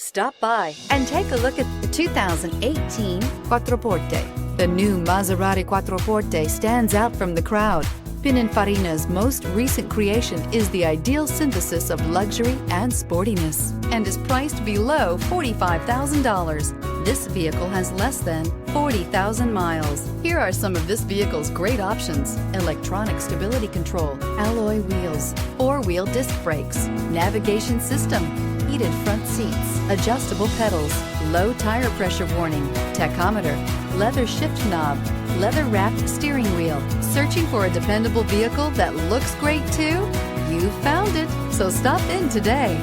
Stop by and take a look at the 2018 Quattroporte. The new Maserati Quattroporte stands out from the crowd. Pininfarina's most recent creation is the ideal synthesis of luxury and sportiness and is priced below $45,000. This vehicle has less than 40,000 miles. Here are some of this vehicle's great options: electronic stability control, alloy wheels, four-wheel disc brakes, navigation system, heated front seats, adjustable pedals, low tire pressure warning, tachometer, leather shift knob, leather-wrapped steering wheel. Searching for a dependable vehicle that looks great too? You found it, so stop in today.